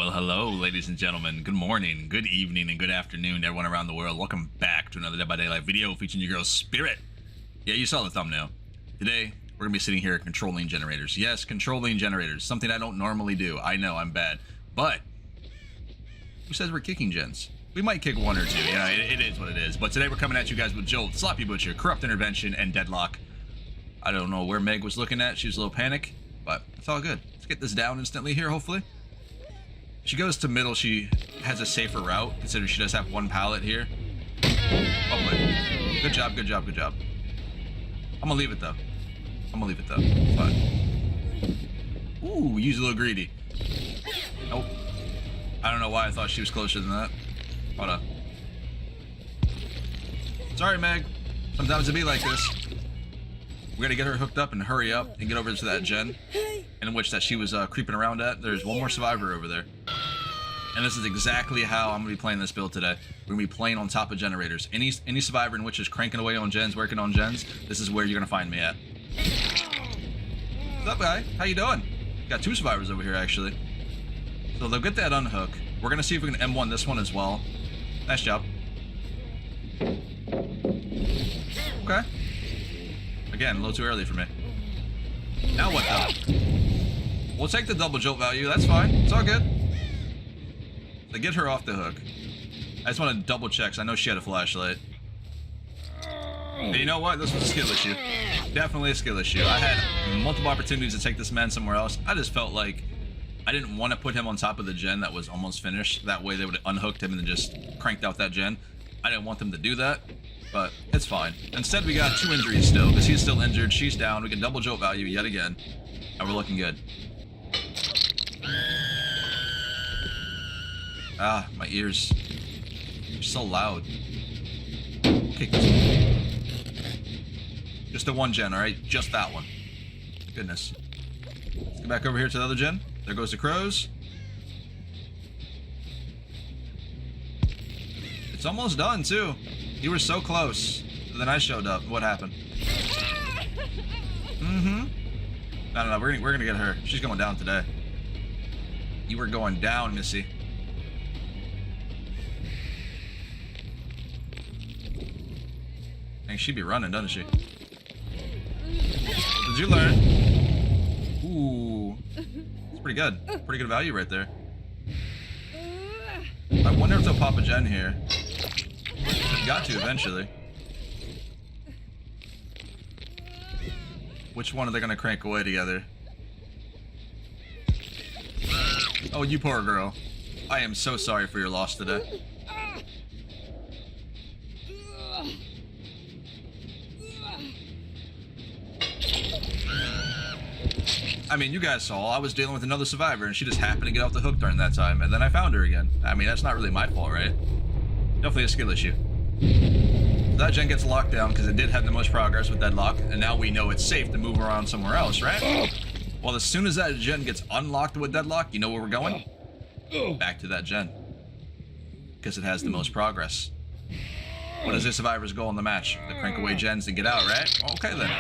Well, hello, ladies and gentlemen. Good morning, good evening, and good afternoon to everyone around the world. Welcome back to another Dead by Daylight video featuring your girl, Spirit. Yeah, you saw the thumbnail. Today, we're going to be sitting here controlling generators. Yes, controlling generators. Something I don't normally do. I know, I'm bad. But, who says we're kicking gens? We might kick one or two. Yeah, it is what it is. But today, we're coming at you guys with Jolt, Sloppy Butcher, Corrupt Intervention, and Deadlock. I don't know where Meg was looking at. She was a little panic, but it's all good. Let's get this down instantly here, hopefully. She goes to middle, she has a safer route, considering she does have one pallet here. Hopefully. Good job, good job, good job. I'm gonna leave it though. It's fine. Ooh, use a little greedy. Nope. I don't know why I thought she was closer than that. Hold up. Sorry, Meg. Sometimes it be like this. We gotta get her hooked up and hurry up and get over to that gen, in which that she was creeping around at. There's one more survivor over there. And this is exactly how I'm going to be playing this build today. We're going to be playing on top of generators. Any survivor in which is cranking away on gens, working on gens, this is where you're going to find me at. What's up, guy? How you doing? Got two survivors over here, actually. So they'll get that unhook. We're going to see if we can M1 this one as well. Nice job. Okay. Again, a little too early for me. Now what, though? We'll take the double jolt value. That's fine. It's all good. So get her off the hook. I just want to double check, 'cause I know she had a flashlight. And you know what? This was a skill issue. Definitely a skill issue. I had multiple opportunities to take this man somewhere else. I just felt like I didn't want to put him on top of the gen that was almost finished. That way they would have unhooked him and then just cranked out that gen. I didn't want them to do that, but it's fine. Instead, we got two injuries still, because he's still injured, she's down. We can double jolt value yet again, and we're looking good. Ah, my ears. They're so loud. Kick this one. Just the one gen, alright? Just that one. Goodness. Let's get back over here to the other gen. There goes the crows. It's almost done, too. You were so close. Then I showed up. What happened? No, we're gonna get her. She's going down today. You were going down, Missy. Dang, she'd be running, doesn't she? Did you learn? Ooh. It's pretty good. Pretty good value right there. I wonder if they'll pop a gen here. Got to eventually. Which one are they gonna crank away together? Oh, you poor girl. I am so sorry for your loss today. I mean, you guys saw, I was dealing with another survivor and she just happened to get off the hook during that time, and then I found her again. I mean, that's not really my fault, right? Definitely a skill issue. That gen gets locked down because it did have the most progress with Deadlock, and now we know it's safe to move around somewhere else, right? Well, as soon as that gen gets unlocked with Deadlock, you know where we're going? Back to that gen. Because it has the most progress. What is the survivor's goal in the match? To crank away gens and get out, right? Okay then.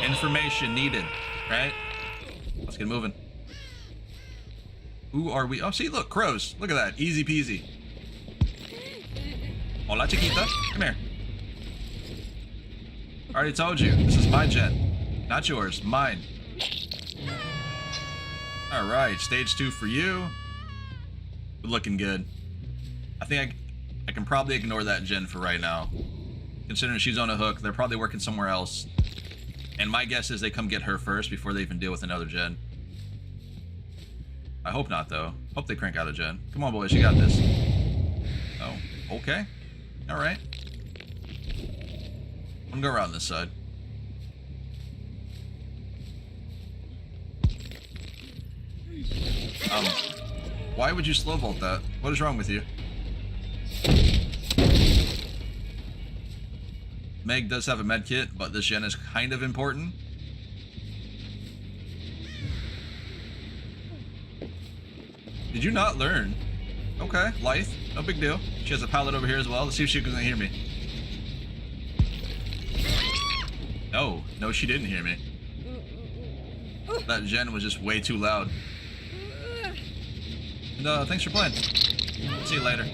Information needed, right? Let's get moving. Who are we? Oh, see, look, crows. Look at that. Easy peasy. Hola, chiquita. Come here. I already told you. This is my gen. Not yours. Mine. Alright, stage 2 for you. Looking good. I think I can probably ignore that gen for right now. Considering she's on a hook, they're probably working somewhere else. And my guess is they come get her first before they even deal with another gen. I hope not, though. Hope they crank out a gen. Come on, boys, you got this. Oh, okay. Alright. I'm gonna go around this side. Why would you slow vault that? What is wrong with you? Meg does have a med kit, but this gen is kind of important. Did you not learn? Okay, Lithe, no big deal. She has a pallet over here as well. Let's see if she can hear me. No, she didn't hear me. That gen was just way too loud. and thanks for playing. See you later.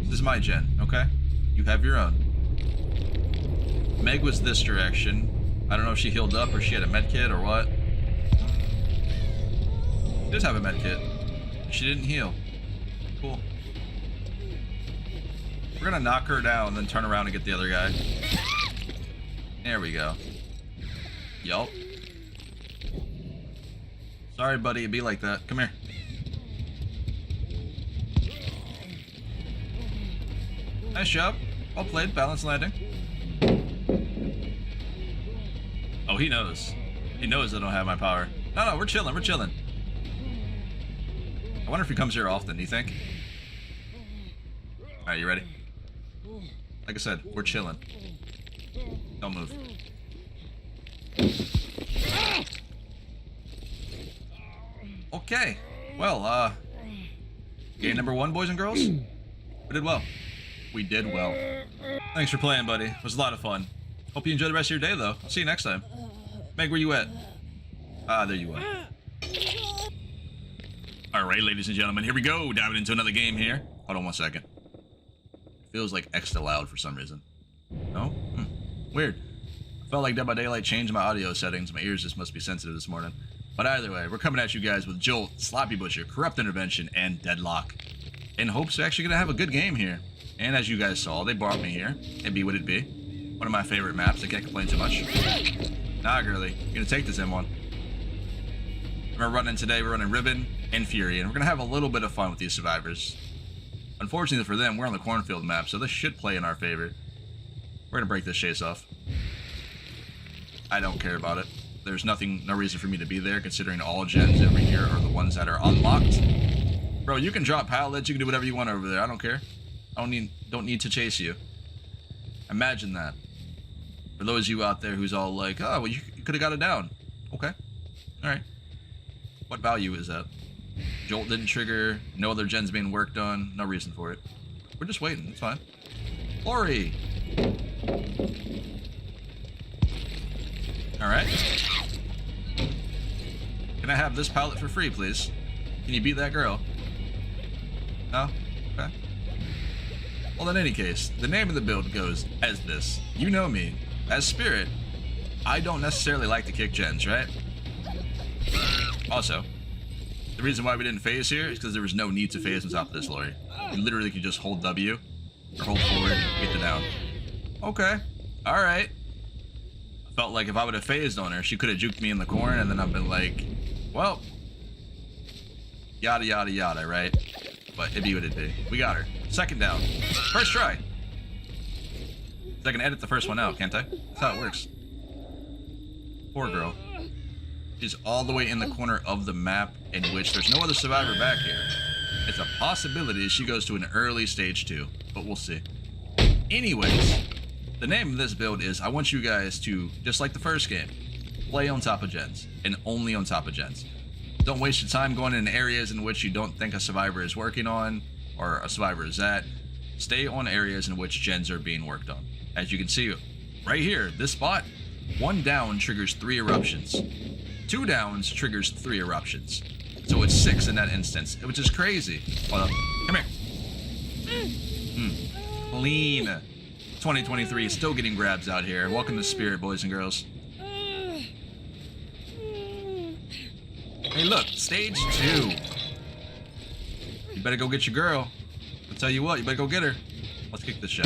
This is my gen, okay? You have your own. Meg was this direction. I don't know if she healed up or she had a med kit or what. She does have a med kit. She didn't heal. Cool. We're gonna knock her down, then turn around and get the other guy. There we go. Yup. Sorry, buddy, it'd be like that. Come here. Nice job. Well played. Balanced landing. Oh, he knows. He knows I don't have my power. No, we're chilling. We're chilling. I wonder if he comes here often, do you think? Alright, you ready? Like I said, we're chilling. Don't move. Okay. Well, game number 1, boys and girls. We did well. We did well. Thanks for playing, buddy. It was a lot of fun. Hope you enjoy the rest of your day, though. I'll see you next time. Meg, where you at? Ah, there you are. Alright, ladies and gentlemen, here we go. Diving into another game here. Hold on one second. Feels like extra loud for some reason. No? Weird. I felt like Dead by Daylight changed my audio settings. My ears just must be sensitive this morning. But either way, we're coming at you guys with Jolt, Sloppy Butcher, Corrupt Intervention, and Deadlock. In hopes we're actually going to have a good game here. And as you guys saw, they brought me here. It'd be what it'd be. One of my favorite maps. I can't complain too much. Nah, girly. You're going to take this M1. We're running today. We're running Ribbon and Fury. And we're going to have a little bit of fun with these survivors. Unfortunately for them, we're on the cornfield map. So this should play in our favor. We're going to break this chase off. I don't care about it. There's no reason for me to be there, considering all gens over here are the ones that are unlocked. Bro, you can drop pallets, you can do whatever you want over there. I don't care. I don't need to chase you. Imagine that. For those of you out there who's all like, oh, well, you could have got it down. Okay. Alright. What value is that? Jolt didn't trigger. No other gens being worked on. No reason for it. We're just waiting. It's fine. Lori! Alright. Can I have this pallet for free, please? Can you beat that girl? No? Okay. Well, in any case, the name of the build goes as this. You know me. As Spirit, I don't necessarily like to kick gens, right? Also, the reason why we didn't phase here is because there was no need to phase on top of this Lori. You literally could just hold W, or hold forward, get the down. Okay. Alright. I felt like if I would have phased on her, she could have juked me in the corner, and then I've been like, well, yada yada yada, right? But it'd be what it'd be. We got her. Second down. First try. I can edit the first one out, can't I? That's how it works. Poor girl. She's all the way in the corner of the map, in which there's no other survivor back here. It's a possibility she goes to an early stage 2, but we'll see. Anyways, the name of this build is, I want you guys to, just like the first game, play on top of gens, and only on top of gens. Don't waste your time going in areas in which you don't think a survivor is working on, or a survivor is at. Stay on areas in which gens are being worked on. As you can see, right here, this spot, 1 down triggers 3 eruptions. 2 downs triggers 3 eruptions. So it's 6 in that instance, which is crazy. Hold up. Come here. Clean. 2023 is still getting grabs out here. Welcome to Spirit, boys and girls. Hey, look, stage 2. You better go get your girl. I'll tell you what, you better go get her. Let's kick this shit.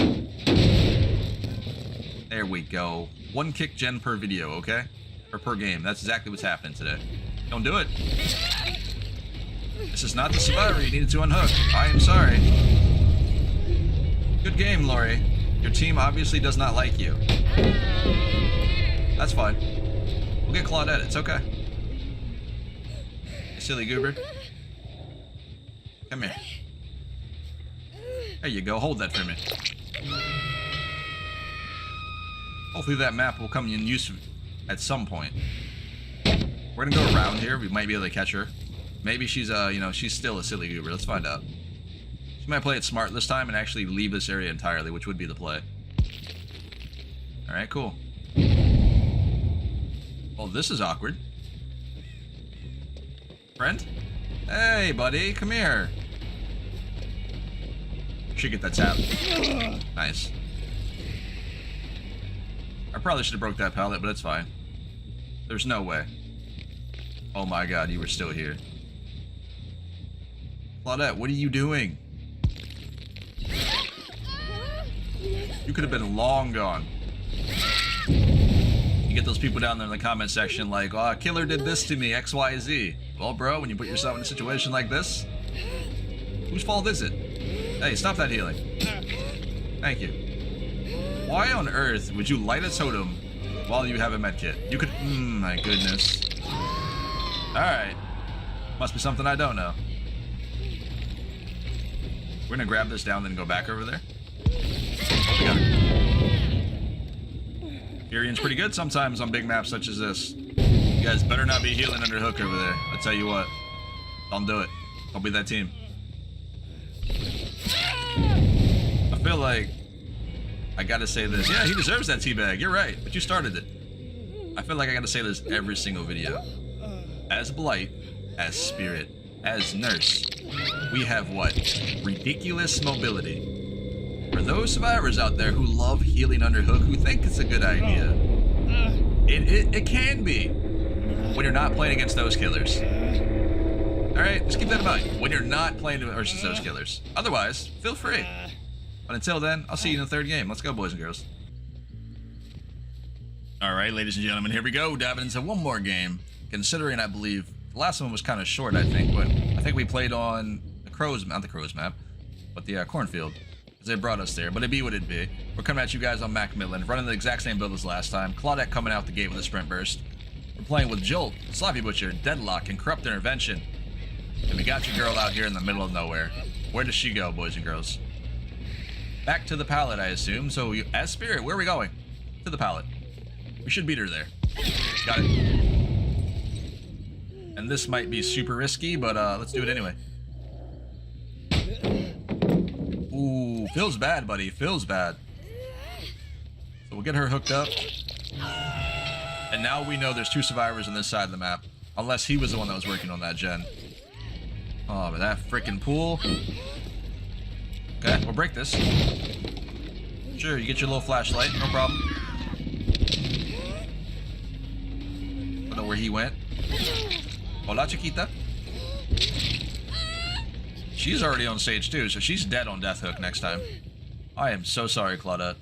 There we go. 1 kick gen per video, okay? Or per game. That's exactly what's happening today. Don't do it. This is not the survivor you needed to unhook. I am sorry. Good game, Lori. Your team obviously does not like you. That's fine. We'll get Claudette. It's okay. You silly goober. Come here. There you go. Hold that for me. Hopefully that map will come in use at some point. We're gonna go around here. We might be able to catch her. Maybe she's, she's still a silly goober. Let's find out. She might play it smart this time and actually leave this area entirely, which would be the play. Alright, cool. Well, this is awkward. Friend? Hey, buddy, come here. Should get that tap. Nice. I probably should have broke that pallet, but it's fine. There's no way. Oh my god, you were still here. Claudette, what are you doing? You could have been long gone. You get those people down there in the comment section like, oh, killer did this to me, XYZ. Well, bro, when you put yourself in a situation like this, whose fault is it? Hey, stop that healing. Thank you. Why on earth would you light a totem while you have a medkit? You could... my goodness. Alright. Must be something I don't know. We're gonna grab this down, then go back over there. Oh, we got it. Furion's pretty good sometimes on big maps such as this. You guys better not be healing under hook over there. I'll tell you what. Don't do it. Don't be that team. I feel like I gotta say this. Yeah, he deserves that teabag. You're right, but you started it. I feel like I gotta say this every single video. As Blight, as Spirit, as Nurse, we have what? Ridiculous mobility. For those survivors out there who love healing under hook, who think it's a good idea, it can be when you're not playing against those killers. Alright, just keep that in mind. When you're not playing versus those killers. Otherwise, feel free. But until then, I'll see you in the third game. Let's go, boys and girls. Alright, ladies and gentlemen, here we go. Diving into one more game. Considering, I believe, the last one was kind of short, I think. But I think we played on the Crows, not the Crows map, but the cornfield. Because they brought us there. But it be what it be. We're coming at you guys on Macmillan, running the exact same build as last time. Claudette coming out the gate with a sprint burst. We're playing with Jolt, Sloppy Butcher, Deadlock, and Corrupt Intervention. And we got your girl out here in the middle of nowhere. Where does she go, boys and girls? Back to the pallet, I assume. So, as Spirit, where are we going? To the pallet. We should beat her there. Got it. And this might be super risky, but let's do it anyway. Ooh, feels bad, buddy. Feels bad. So we'll get her hooked up. And now we know there's two survivors on this side of the map. Unless he was the one that was working on that gen. Oh, but that freaking pool. Okay, we'll break this. Sure, you get your little flashlight, no problem. Don't know where he went. Hola, Chiquita. She's already on stage 2, so she's dead on Death Hook next time. I am so sorry, Claudette.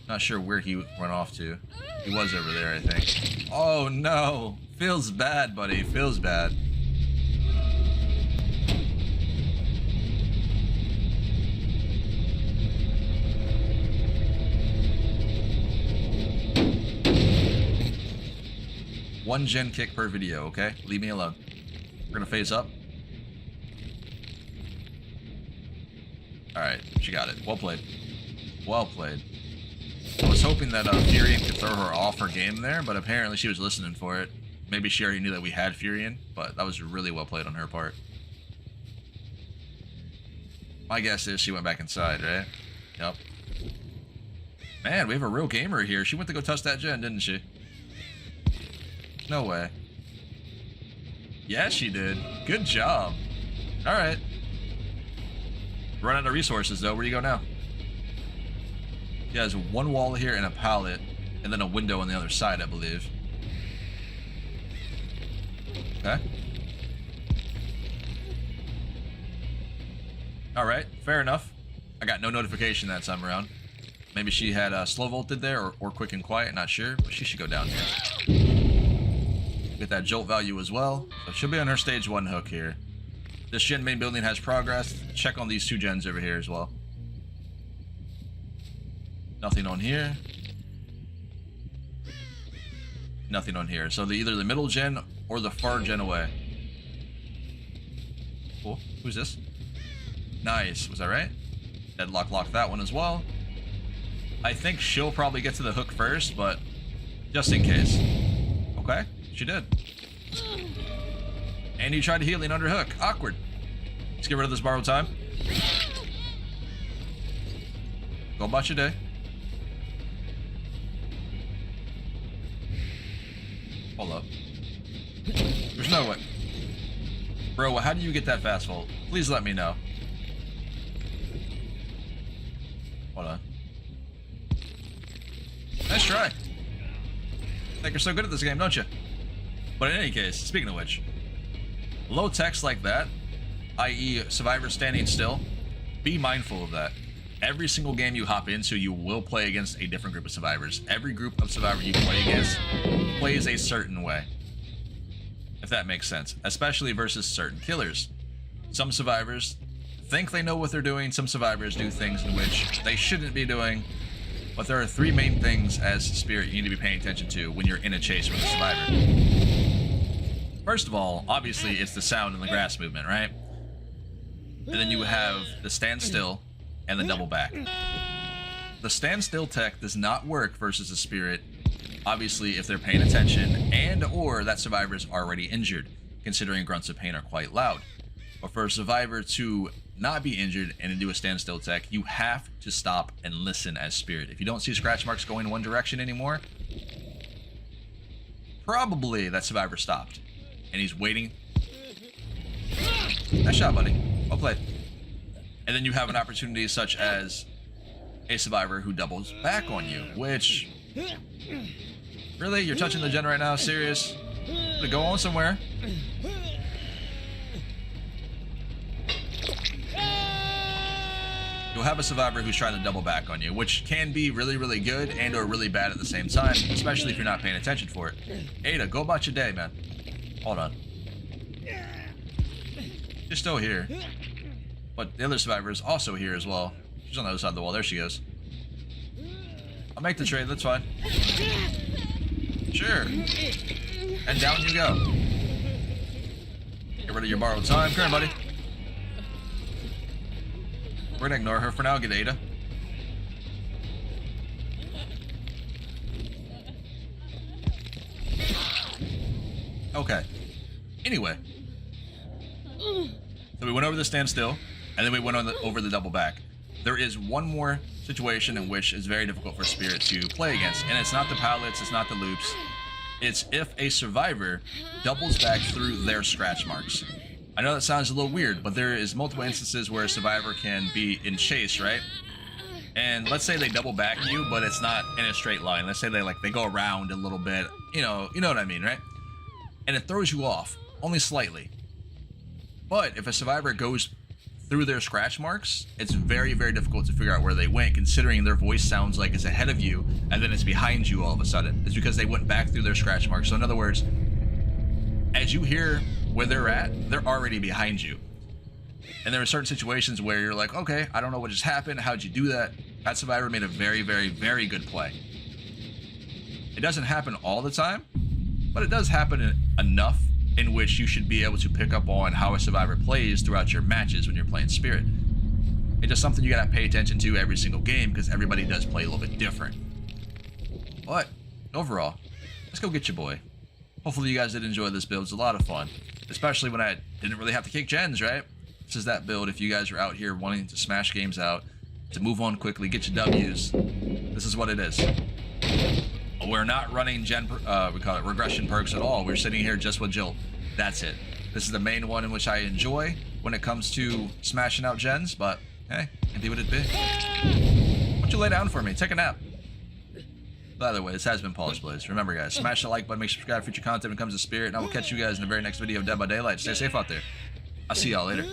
Not sure where he went off to. He was over there, I think. Oh no! Feels bad, buddy. Feels bad. One gen kick per video, okay? Leave me alone. We're gonna phase up. Alright, she got it. Well played. Well played. I was hoping that Furion could throw her off her game there, but apparently she was listening for it. Maybe she already knew that we had Furion, but that was really well played on her part. My guess is she went back inside, right? Yep. Man, we have a real gamer here. She went to go touch that gen, didn't she? No way. Yeah, she did. Good job. Alright. Run out of resources, though. Where do you go now? She has one wall here and a pallet, and then a window on the other side, I believe. Okay. Alright, fair enough. I got no notification that time around. Maybe she had slow volted there, or quick and quiet, not sure, but she should go down here. Get that jolt value as well. So she'll be on her stage 1 hook here. This gen main building has progress. Check on these 2 gens over here as well. Nothing on here. Nothing on here. So either the middle gen or the far gen away. Cool. Who's this? Nice. Was that right? Deadlock locked that one as well. I think she'll probably get to the hook first, but just in case. Okay. She did. And you tried healing under hook. Awkward. Let's get rid of this borrowed time. Go about your day. Hold up. There's no way. Bro, how do you get that fast vault? Please let me know. Hold on. Nice try. Think you're so good at this game, don't you? But in any case, speaking of which, low text like that, i.e. survivors standing still, be mindful of that. Every single game you hop into, you will play against a different group of survivors. Every group of survivors you play against plays a certain way, if that makes sense, especially versus certain killers. Some survivors think they know what they're doing. Some survivors do things in which they shouldn't be doing. But there are three main things as Spirit you need to be paying attention to when you're in a chase with a survivor. First of all, obviously, it's the sound and the grass movement, right? And then you have the stand still and the double back. The stand still tech does not work versus a Spirit, obviously, if they're paying attention and or that survivor is already injured, considering grunts of pain are quite loud. But for a survivor to not be injured and to do a standstill tech, you have to stop and listen as Spirit. If you don't see scratch marks going in one direction anymore, probably that survivor stopped and he's waiting. Nice shot, buddy. Well played. And then you have an opportunity such as a survivor who doubles back on you, which, really, you're touching the gen right now? Serious? To go on somewhere. You'll have a survivor who's trying to double back on you, which can be really, really good and or really bad at the same time, especially if you're not paying attention for it. Ada, go about your day, man. Hold on. She's still here. But the other survivor is also here as well. She's on the other side of the wall. There she goes. I'll make the trade, that's fine. Sure. And down you go. Get rid of your borrowed time. Come here, buddy. We're gonna ignore her for now. Get Ada. Okay. Anyway. So we went over the standstill, and then we went on over the double back. There is one more situation in which it's very difficult for Spirit to play against, and it's not the pallets, it's not the loops. It's if a survivor doubles back through their scratch marks. I know that sounds a little weird, but there is multiple instances where a survivor can be in chase, right? And let's say they double back you, but it's not in a straight line. Let's say they go around a little bit. You know what I mean, right? And it throws you off, only slightly. But if a survivor goes through their scratch marks, it's very, very difficult to figure out where they went, considering their voice sounds like it's ahead of you, and then it's behind you all of a sudden. It's because they went back through their scratch marks. So in other words, as you hear where they're at, they're already behind you. And there are certain situations where you're like, okay, I don't know what just happened. How'd you do that? That survivor made a very, very, very good play. It doesn't happen all the time, but it does happen enough in which you should be able to pick up on how a survivor plays throughout your matches when you're playing Spirit. It's just something you gotta pay attention to every single game because everybody does play a little bit different. But overall, let's go get your boy. Hopefully you guys did enjoy this build. It's a lot of fun, especially when I didn't really have to kick gens, right? This is that build if you guys are out here wanting to smash games out, to move on quickly, get your W's. This is what it is. We're not running we call it regression perks at all. We're sitting here just with Jolt. That's it. This is the main one in which I enjoy when it comes to smashing out gens, but hey, it be what it be. Why don't you lay down for me? Take a nap. By the way, this has been Pawse Blaze. Remember, guys, smash the like button, make sure to subscribe for future content when it comes to Spirit, and I will catch you guys in the very next video of Dead by Daylight. Stay safe out there. I'll see y'all later.